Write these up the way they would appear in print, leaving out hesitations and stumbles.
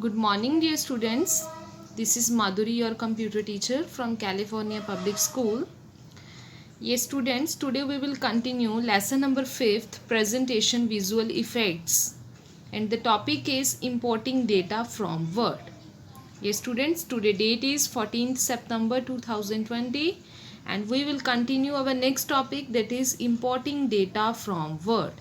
Good morning, dear students. This is Madhuri, your computer teacher from California Public School. Yes, students, today we will continue lesson number 5th, presentation visual effects. And the topic is importing data from Word. Yes, students, today date is 14th September 2020 and we will continue our next topic, that is importing data from Word.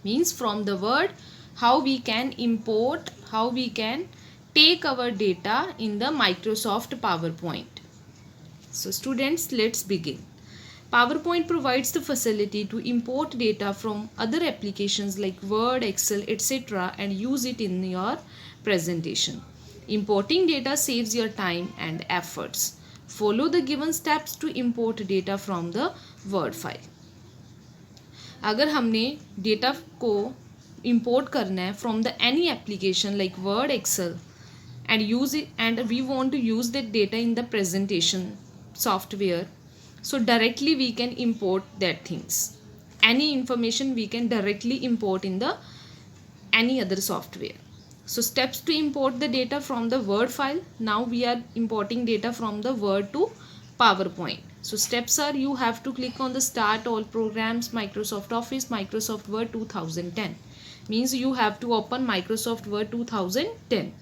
Means from the Word, how we can import, how we can take our data in the Microsoft PowerPoint. So students, let's begin. PowerPoint provides the facility to import data from other applications like Word, Excel, etc. and use it in your presentation. Importing data saves your time and efforts. Follow the given steps to import data from the Word file. अगर हमने data को import करना है from the any application like Word, Excel and use it, and we want to use that data in the presentation software, so directly we can import that things. Any information we can directly import in the any other software. So steps to import the data from the Word file. Now we are importing data from the Word to PowerPoint. So steps are, you have to click on the Start All Programs, Microsoft Office, Microsoft Word 2010. Means you have to open Microsoft Word 2010.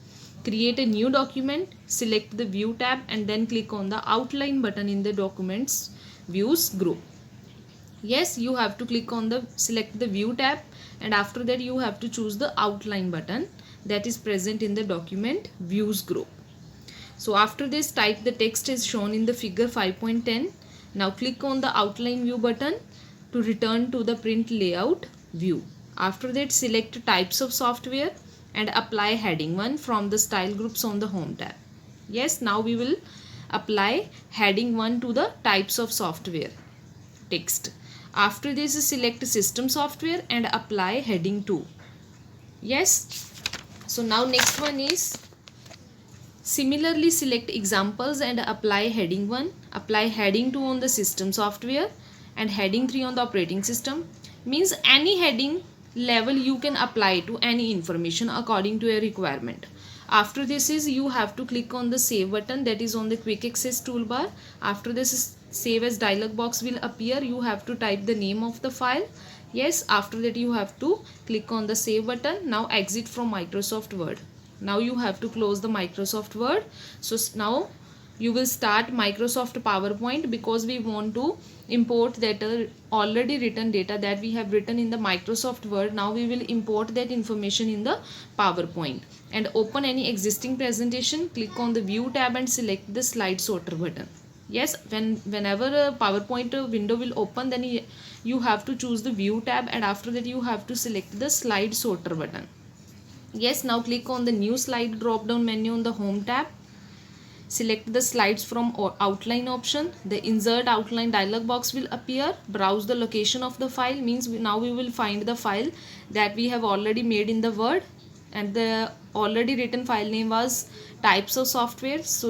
Create a new document, select the View tab and then click on the Outline button in the Documents Views group. Yes, you have to click on the select the View tab and after that you have to choose the Outline button that is present in the Document Views group. So after this, type the text is shown in the figure 5.10. Now click on the Outline View button to return to the Print Layout view. After that, select Types of Software and apply Heading 1 from the Style groups on the Home tab. Yes, now we will apply Heading 1 to the Types of Software text. After this, select System Software and apply Heading 2. Yes. So now next one is, similarly select Examples and apply Heading 1, apply Heading 2 on the System Software and Heading 3 on the Operating System. Means any heading level you can apply to any information according to your requirement. After this is, you have to click on the Save button that is on the Quick Access toolbar. After this, Save As dialog box will appear. You have to type the name of the file. Yes, after that you have to click on the Save button. Now exit from Microsoft Word. Now you have to close the Microsoft Word. So now you will start Microsoft PowerPoint because we want to import that already written data that we have written in the Microsoft Word. Now we will import that information in the PowerPoint and open any existing presentation. Click on the View tab and select the Slide Sorter button. Yes, whenever a PowerPoint window will open, then you have to choose the View tab and after that you have to select the Slide Sorter button. Yes, now click on the New Slide drop down menu on the Home tab. Select the slides from Outline option. The Insert Outline dialog box will appear. Browse the location of the file. Means now we will find the file that we have already made in the Word and the already written file name was Types of Software. So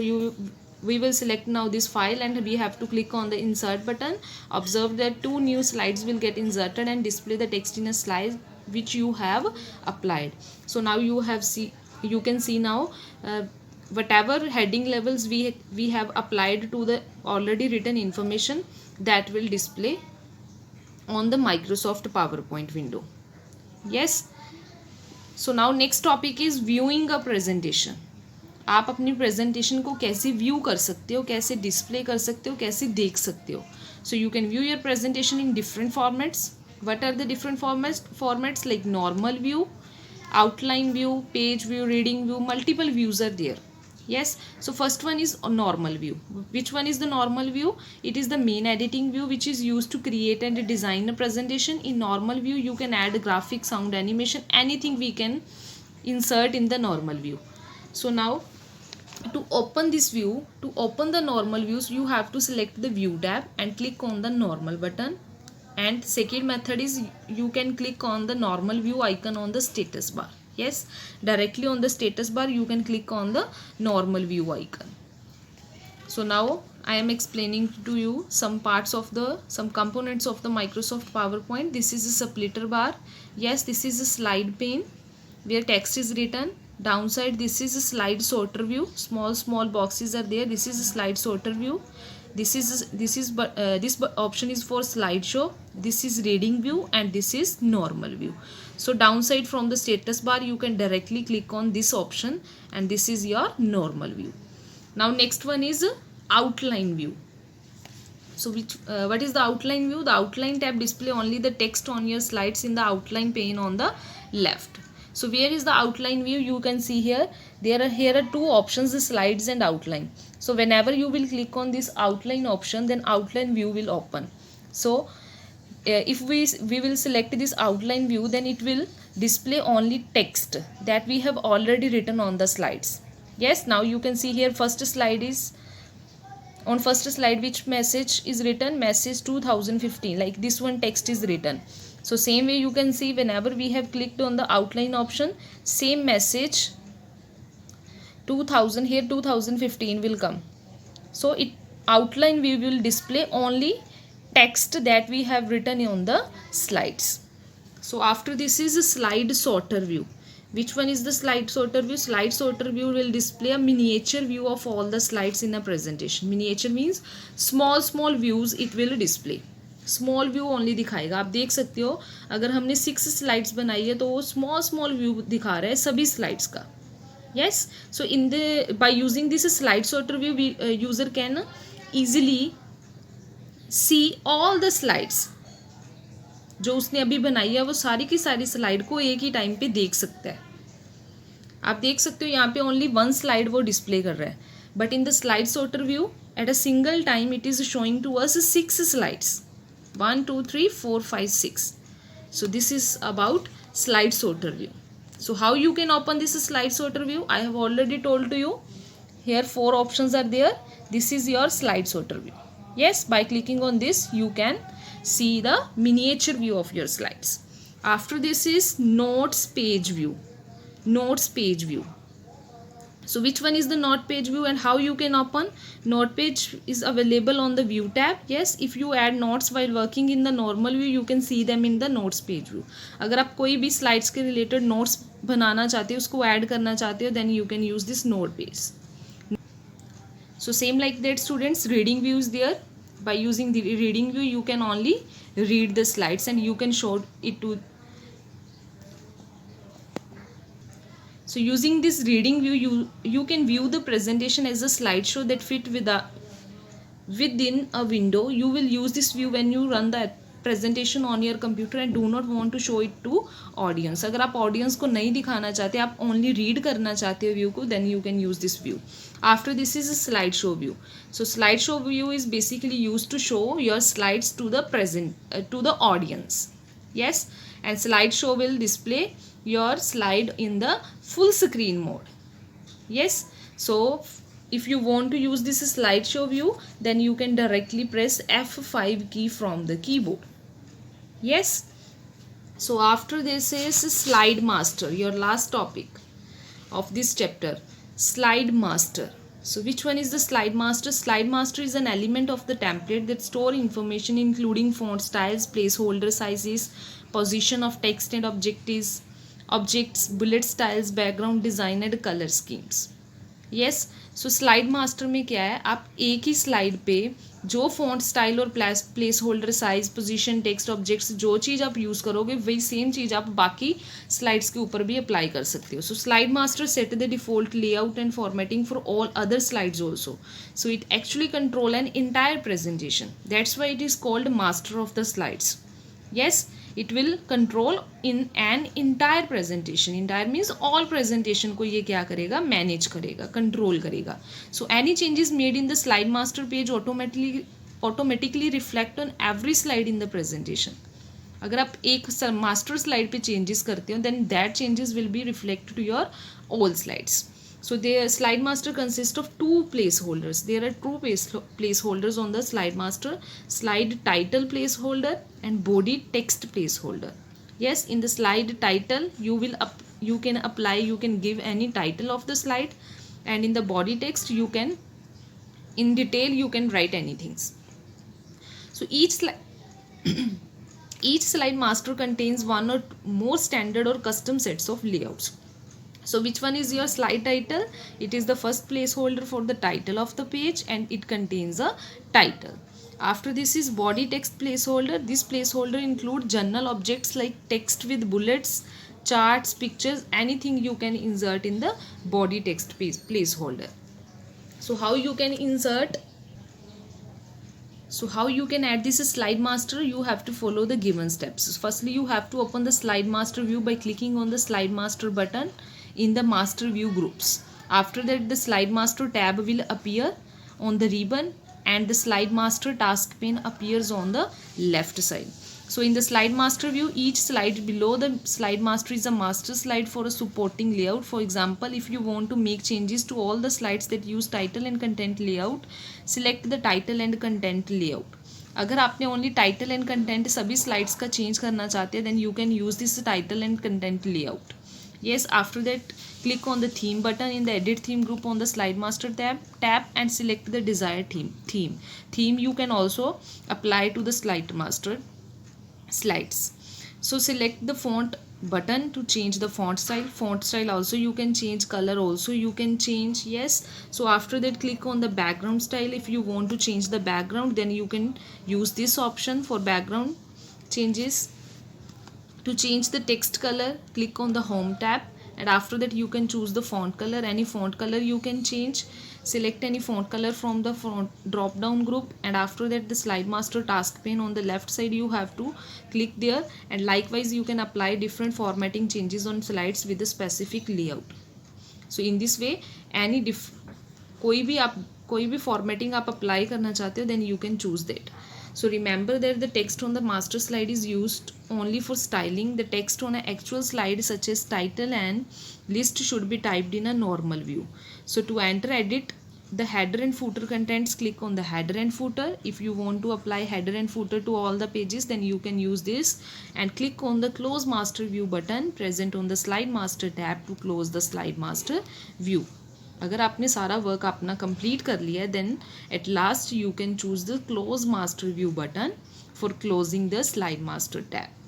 we will select now this file and we have to click on the Insert button. Observe that 2 new slides will get inserted and display the text in a slide which you have applied. So now you can see now whatever heading levels we have applied to the already written information, that will display on the Microsoft PowerPoint window. Yes. So now next topic is viewing a presentation. आप अपनी presentation को कैसे view कर सकते हो, कैसे display कर सकते हो, कैसे देख सकते हो. So you can view your presentation in different formats. What are the different formats like normal view, outline view, page view, reading view, multiple views are there. Yes, so first one is a normal view. Which one is the normal view? It is the main editing view which is used to create and design a presentation. In normal view you can add graphic, sound, animation, anything we can insert in the normal view. So now to open this view, to open the normal views, you have to select the View tab and click on the normal button. And second method is, you can click on the normal view icon on the status bar. Yes, directly on the status bar you can click on the normal view icon. So now I am explaining to you some components of the Microsoft PowerPoint. This is a splitter bar. Yes, this is a slide pane where text is written. Downside, this is a slide sorter view. Small boxes are there. This is a slide sorter view. This option is for slideshow. This is reading view, and this is normal view. So downside, from the status bar you can directly click on this option, and this is your normal view. Now next one is outline view. So what is the outline view? The outline tab display only the text on your slides in the outline pane on the left. So where is the outline view? You can see here, here are two options, the slides and outline. So whenever you will click on this outline option, then outline view will open. So if we will select this outline view, then it will display only text that we have already written on the slides. Yes, now you can see here, first slide which message is written? Message 2015, like this one text is written. So same way you can see, whenever we have clicked on the outline option, same message 2000, here 2015 will come. So outline view will display only text that we have written on the slides. So after this is a slide sorter view. Which one is the slide sorter view? Slide sorter view will display a miniature view of all the slides in a presentation. Miniature means small views it will display. Small view only दिखाएगा. आप देख सकते हो, अगर हमने 6 slides बनाई है तो वो स्मॉल व्यू दिखा रहा है सभी स्लाइड्स का. yes, so by using this slide sorter view, user can easily see all the slides जो उसने अभी बनाई है, वो सारी की सारी स्लाइड को एक ही टाइम पे देख सकता है. आप देख सकते हो यहाँ पे ओनली 1 स्लाइड वो डिस्प्ले कर रहा है, but in the slide sorter view at a single time it is showing to us 6 slides. 1 2 3 4 5 6. So this is about slide sorter view. So how you can open this slide sorter view? I have already told to you. Here 4 options are there. This is your slide sorter view. Yes, by clicking on this you can see the miniature view of your slides. After this is notes page view. Notes page view. So which one is the note page view and how you can open? Note page is available on the view tab. Yes, if you add notes while working in the normal view, you can see them in the notes page view. अगर आप कोई भी slides के related notes बनाना चाहते हो, उसको add करना चाहते हो, then you can use this note page. So same like that students, reading view is there. By using the reading view, you can only read the slides and you can show it to. So using this reading view, you can view the presentation as a slideshow that fit within a window. You will use this view when you run the presentation on your computer and do not want to show it to audience. अगर आप audience को नहीं दिखाना चाहते, आप only read करना चाहते हो view को, then you can use this view. After this is a slideshow view. So slideshow view is basically used to show your slides to the audience. Yes, and slideshow will display your slide in the full screen mode. Yes, so if you want to use this slideshow view, then you can directly press F5 key from the keyboard. Yes, so after this is slide master, your last topic of this chapter, slide master. So which one is the slide master? Slide master is an element of the template that store information including font styles, placeholder sizes, position of text and objects, bullet styles, background design and color schemes. Yes, so slide master में क्या है, आप एक ही slide पे जो font style और place holder size, position, text, objects, जो चीज़ आप यूज़ करोगे वही सेम चीज़ आप बाकी स्लाइड्स के ऊपर भी अप्लाई कर सकते हो. So slide master set the default layout and formatting for all other slides also. So it actually control an entire presentation. That's why it is called master of the slides. Yes, it will control in an entire presentation. Entire means all presentation को ये क्या करेगा, manage करेगा, control करेगा. So any changes made in the slide master page automatically reflect on every slide in the presentation. अगर आप एक master slide पे changes करते हो, then that changes will be reflected to your all slides. So the slide master consists of 2 placeholders. There are 2 placeholders on the slide master: slide title placeholder and body text placeholder. Yes, in the slide title you can give any title of the slide, and in the body text you can in detail you can write anything. So each slide master contains one or more standard or custom sets of layouts. So which one is your slide title? It is the first placeholder for the title of the page, and it contains a title. After this is body text placeholder. This placeholder include general objects like text with bullets, charts, pictures, anything you can insert in the body text placeholder. So how you can insert? So how you can add this slide master? You have to follow the given steps. Firstly, you have to open the slide master view by clicking on the slide master button in the master view groups. After that, the slide master tab will appear on the ribbon, and the slide master task pane appears on the left side. So in the slide master view, each slide below the slide master is a master slide for a supporting layout. For example, if you want to make changes to all the slides that use title and content layout, select the title and content layout. अगर आपने only title and content सभी slides का change करना चाहते हैं, then you can use this title and content layout. Yes, after that, click on the theme button in the edit theme group on the slide master tab and select the desired theme you can also apply to the slide master slides. So select the font button to change the font style also you can change, color also you can change. Yes, so after that, click on the background style. If you want to change the background, then you can use this option for background changes. To change the text color, click on the home tab, and after that you can choose the font color. Any font color you can change. Select any font color from the font drop down group, and after that, the slide master task pane on the left side, you have to click there, and likewise you can apply different formatting changes on slides with a specific layout. So in this way, any कोई भी formatting आप apply करना चाहते हो, then you can choose that. So remember that the text on the master slide is used only for styling. The text on an actual slide such as title and list should be typed in a normal view. So to enter edit the header and footer contents, click on the header and footer. If you want to apply header and footer to all the pages, then you can use this, and click on the close master view button present on the slide master tab to close the slide master view. अगर आपने सारा work अपना complete कर लिया है, then at last you can choose the close master view button for closing the slide master tab.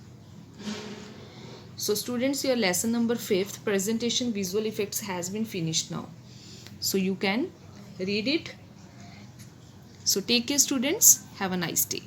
So students, your lesson number 5th, presentation visual effects, has been finished now. So you can read it. So take care students, have a nice day.